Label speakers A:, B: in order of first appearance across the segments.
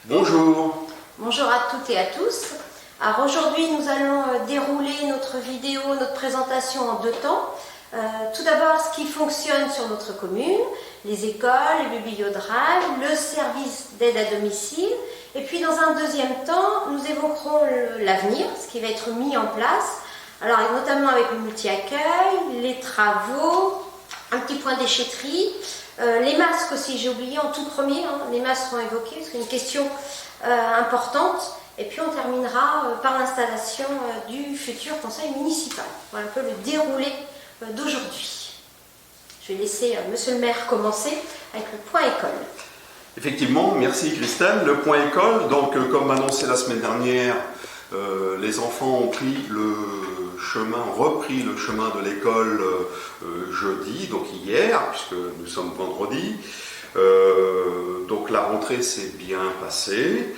A: Bonjour.
B: Bonjour à toutes et à tous. Alors aujourd'hui, nous allons dérouler notre vidéo, notre présentation en deux temps. Tout d'abord, ce qui fonctionne sur notre commune, les écoles, les bibliodrives, le service d'aide à domicile. Et puis dans un deuxième temps, nous évoquerons l'avenir, ce qui va être mis en place. Alors notamment avec le multi-accueil, les travaux, un petit point déchetterie, les masques aussi, j'ai oublié en tout premier, les masques seront évoqués, parce que c'est une question importante. Et puis on terminera par l'installation du futur conseil municipal. Voilà un peu le déroulé d'aujourd'hui. Je vais laisser monsieur le maire commencer avec le point école.
A: Effectivement, merci Christelle. Le point école, donc comme annoncé la semaine dernière, les enfants ont repris le chemin de l'école jeudi, donc hier, puisque nous sommes vendredi. Donc la rentrée s'est bien passée.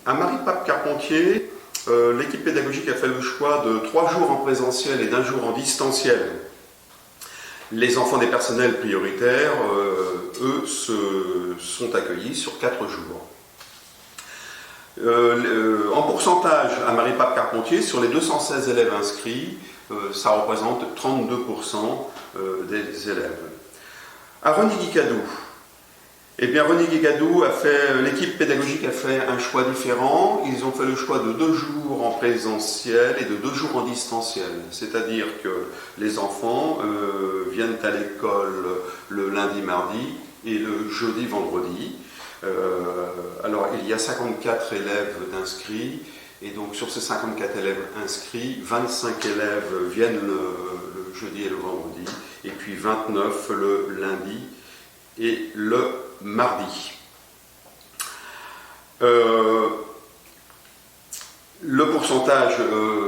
A: À Marie-Pape-Carpentier, l'équipe pédagogique a fait le choix de 3 jours en présentiel et d'1 jour en distanciel. Les enfants des personnels prioritaires, eux, sont accueillis sur 4 jours. En pourcentage, à Marie-Pape-Carpentier, sur les 216 élèves inscrits, ça représente 32% des élèves. À René-Guicadou, l'équipe pédagogique a fait un choix différent. Ils ont fait le choix de 2 jours en présentiel et de 2 jours en distanciel. C'est-à-dire que les enfants viennent à l'école le lundi, mardi et le jeudi, vendredi. Alors il y a 54 élèves d'inscrits. Et donc sur ces 54 élèves inscrits, 25 élèves viennent le jeudi et le vendredi. Et puis 29 le lundi et le mardi. Le pourcentage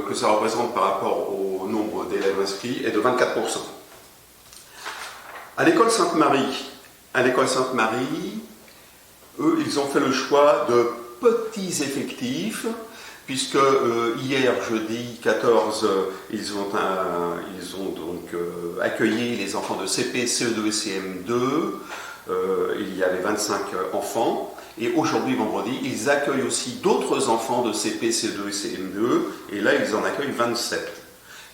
A: que ça représente par rapport au nombre d'élèves inscrits est de 24%. À l'école Sainte-Marie, eux, ils ont fait le choix de petits effectifs, puisque hier, jeudi 14, ils ont donc accueilli les enfants de CP, CE2 et CM2. Il y avait 25 enfants. Et aujourd'hui, vendredi, ils accueillent aussi d'autres enfants de CP, CE2 et CM2. Et là, ils en accueillent 27.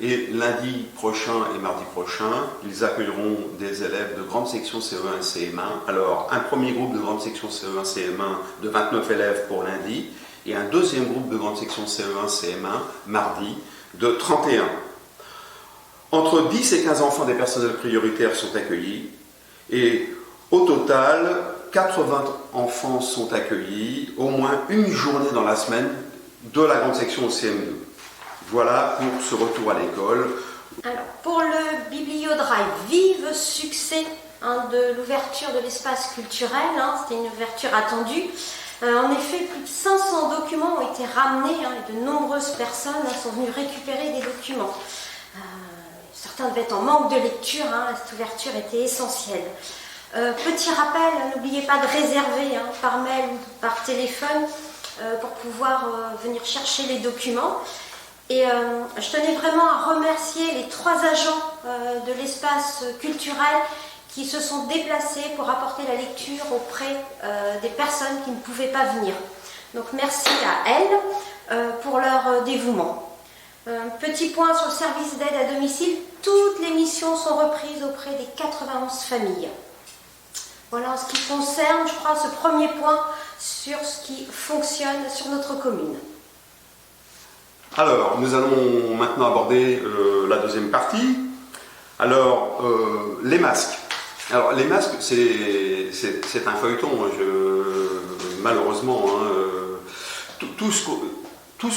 A: Et lundi prochain et mardi prochain, ils accueilleront des élèves de grande section CE1 et CM1. Alors, un premier groupe de grande section CE1, CM1 de 29 élèves pour lundi, et un deuxième groupe de grande section CE1, CM1 mardi de 31. Entre 10 et 15 enfants des personnels prioritaires sont accueillis, et au total, 80 enfants sont accueillis, au moins une journée dans la semaine, de la grande section au CM2. Voilà pour ce retour à l'école.
B: Alors, pour le bibliodrive, vive succès de l'ouverture de l'espace culturel, c'était une ouverture attendue. En effet, plus de 500 documents ont été ramenés et de nombreuses personnes sont venues récupérer des documents. Certains devaient être en manque de lecture, cette ouverture était essentielle. Petit rappel, n'oubliez pas de réserver par mail ou par téléphone pour pouvoir venir chercher les documents. Et je tenais vraiment à remercier les 3 agents de l'espace culturel qui se sont déplacés pour apporter la lecture auprès des personnes qui ne pouvaient pas venir. Donc merci à elles pour leur dévouement. Petit point sur le service d'aide à domicile, toutes les missions sont reprises auprès des 91 familles. Voilà en ce qui concerne, je crois, ce premier point sur ce qui fonctionne sur notre commune.
A: Alors, nous allons maintenant aborder la deuxième partie. Alors, les masques. Alors, les masques, c'est un feuilleton. Malheureusement, tout ce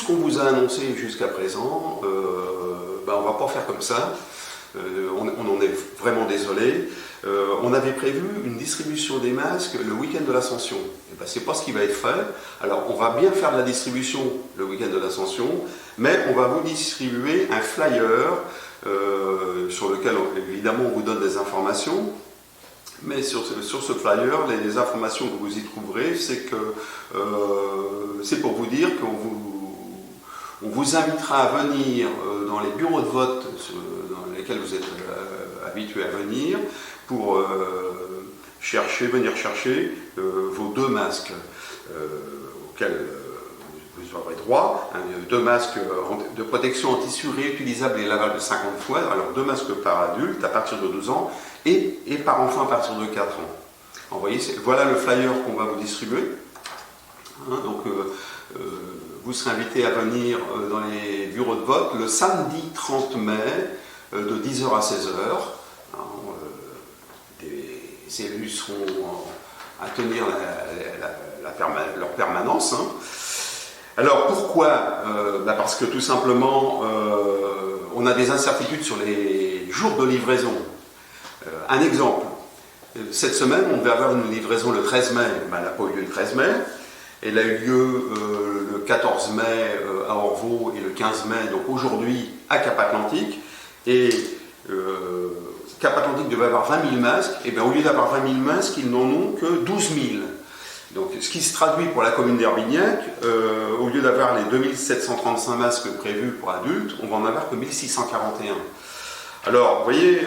A: qu'on vous a annoncé jusqu'à présent, on ne va pas faire comme ça. On en est vraiment désolé. On avait prévu une distribution des masques le week-end de l'Ascension. Ce n'est pas ce qui va être fait. Alors, on va bien faire de la distribution le week-end de l'Ascension, mais on va vous distribuer un flyer sur lequel, évidemment, on vous donne des informations. Mais sur ce flyer, les informations que vous y trouverez, c'est pour vous dire qu'on vous invitera à venir dans les bureaux de vote dans lesquels vous êtes habitués à venir pour venir chercher vos 2 masques auxquels vous aurez droit, hein, 2 masques de protection anti-su réutilisables et lavables de 50 fois, alors 2 masques par adulte à partir de 12 ans et par enfant à partir de 4 ans. Alors, vous voyez, voilà le flyer qu'on va vous distribuer. Hein, donc, vous serez invité à venir dans les bureaux de vote le samedi 30 mai de 10h à 16h. Hein, des élus seront à tenir leur permanence. Hein. Alors pourquoi parce que tout simplement on a des incertitudes sur les jours de livraison. Un exemple, cette semaine on devait avoir une livraison le 13 mai, elle n'a pas eu lieu le 13 mai, elle a eu lieu le 14 mai à Orvaux et le 15 mai, donc aujourd'hui à Cap-Atlantique, et Cap-Atlantique devait avoir 20 000 masques, et bien au lieu d'avoir 20 000 masques, ils n'en ont que 12 000. Donc, ce qui se traduit pour la commune d'Herbignac, au lieu d'avoir les 2735 masques prévus pour adultes, on va en avoir que 1641. Alors, vous voyez,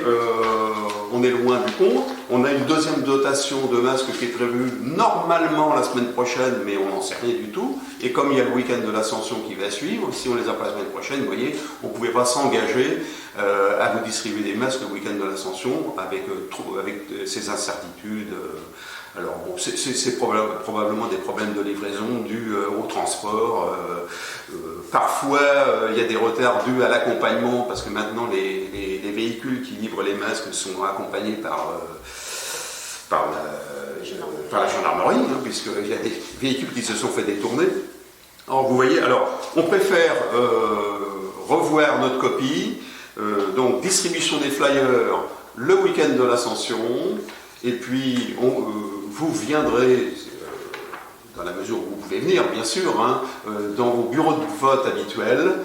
A: on est loin du compte. On a une deuxième dotation de masques qui est prévue normalement la semaine prochaine, mais on n'en sait rien du tout. Et comme il y a le week-end de l'Ascension qui va suivre, si on les a pas la semaine prochaine, vous voyez, on ne pouvait pas s'engager à vous distribuer des masques le week-end de l'Ascension avec ces incertitudes. Alors bon, c'est probablement des problèmes de livraison dus au transport. Parfois, il y a des retards dus à l'accompagnement, parce que maintenant les véhicules qui livrent les masques sont accompagnés par la gendarmerie, hein, puisqu'il y a des véhicules qui se sont fait détourner. Alors vous voyez, on préfère revoir notre copie, donc distribution des flyers le week-end de l'Ascension, et puis vous viendrez, dans la mesure où vous pouvez venir, bien sûr, hein, dans vos bureaux de vote habituels,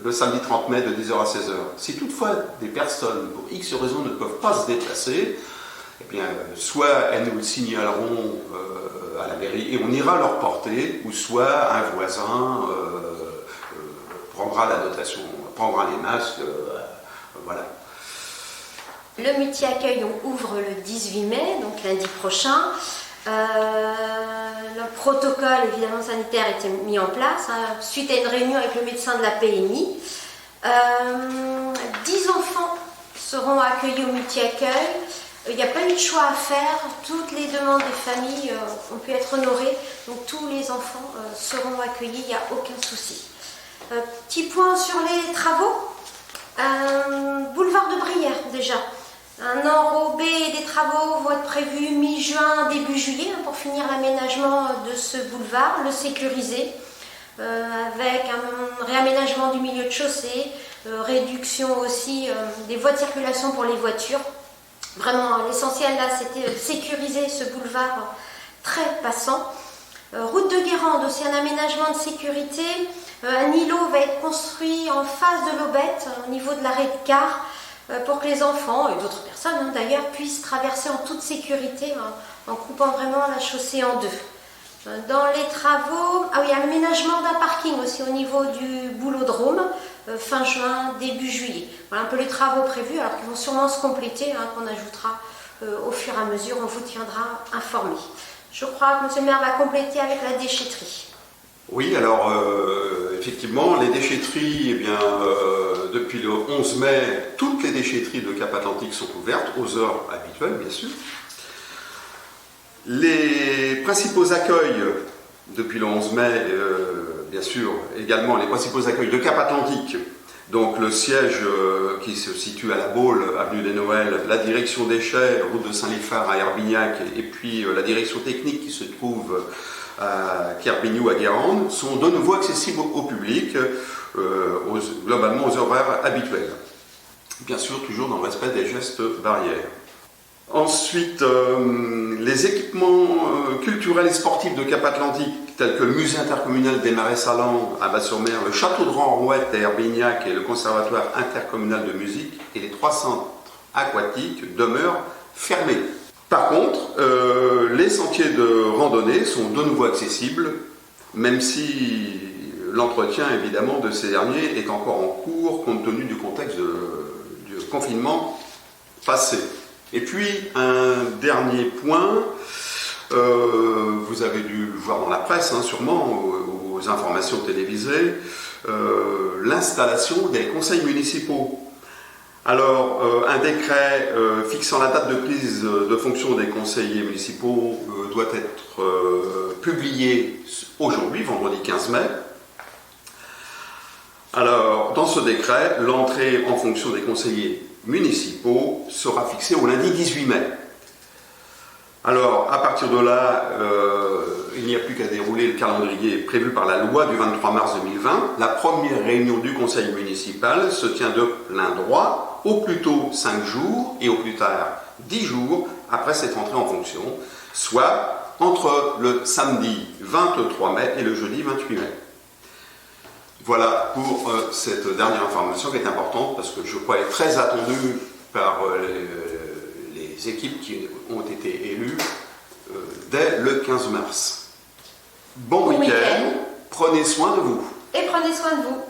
A: le samedi 30 mai de 10h à 16h. Si toutefois des personnes, pour X raisons, ne peuvent pas se déplacer, eh bien, soit elles nous le signaleront à la mairie et on ira leur porter, ou soit un voisin prendra la dotation, prendra les masques, voilà.
B: Le multi-accueil ouvre le 18 mai, donc lundi prochain. Le protocole évidemment sanitaire a été mis en place suite à une réunion avec le médecin de la PMI. 10 enfants seront accueillis au multi-accueil. Il n'y a pas eu de choix à faire. Toutes les demandes des familles ont pu être honorées. Donc tous les enfants seront accueillis, il n'y a aucun souci. Petit point sur les travaux. Boulevard de Brière déjà. Un enrobé et des travaux vont être prévus mi-juin, début juillet pour finir l'aménagement de ce boulevard, le sécuriser avec un réaménagement du milieu de chaussée, réduction aussi des voies de circulation pour les voitures. Vraiment, l'essentiel là, c'était de sécuriser ce boulevard très passant. Route de Guérande, aussi un aménagement de sécurité. Un îlot va être construit en face de l'Aubette, au niveau de l'arrêt de car, pour que les enfants et d'autres personnes d'ailleurs puissent traverser en toute sécurité en coupant vraiment la chaussée en deux. Dans les travaux, il y a l'aménagement d'un parking aussi au niveau du boulodrome, fin juin, début juillet. Voilà un peu les travaux prévus, alors qu'ils vont sûrement se compléter, qu'on ajoutera au fur et à mesure, on vous tiendra informé. Je crois que M. le maire va compléter avec la déchetterie.
A: Oui, alors effectivement, les déchetteries, depuis le 11 mai, toutes les déchetteries de Cap-Atlantique sont ouvertes, aux heures habituelles, bien sûr. Les principaux accueils, depuis le 11 mai, bien sûr, également les principaux accueils de Cap-Atlantique, donc le siège qui se situe à la Baule, avenue des Noëls, la direction déchets, route de Saint-Liphard à Herbignac, et puis la direction technique qui se trouve à Kerbignou à Guérande, sont de nouveau accessibles au public, globalement aux horaires habituels. Bien sûr, toujours dans le respect des gestes barrières. Ensuite, les équipements culturels et sportifs de Cap-Atlantique, tels que le musée intercommunal des Marais-Salants à Bas-sur-Mer, le château de Ranrouette à Herbignac et le conservatoire intercommunal de musique et les 3 centres aquatiques demeurent fermés. Par contre, les sentiers de randonnée sont de nouveau accessibles, même si l'entretien évidemment de ces derniers est encore en cours compte tenu du contexte du confinement passé. Et puis, un dernier point, vous avez dû le voir dans la presse, hein, sûrement, aux informations télévisées, l'installation des conseils municipaux. Alors, un décret fixant la date de prise de fonction des conseillers municipaux doit être publié aujourd'hui, vendredi 15 mai. Alors, dans ce décret, l'entrée en fonction des conseillers municipaux sera fixée au lundi 18 mai. Alors, à partir de là, il n'y a plus qu'à dérouler le calendrier prévu par la loi du 23 mars 2020. La première réunion du conseil municipal se tient de plein droit, au plus tôt 5 jours et au plus tard 10 jours après cette entrée en fonction, soit entre le samedi 23 mai et le jeudi 28 mai. Voilà pour cette dernière information qui est importante parce que je crois elle est très attendue par les équipes qui ont été élues dès le 15 mars. Bon week-end, prenez soin de vous.
B: Et prenez soin de vous.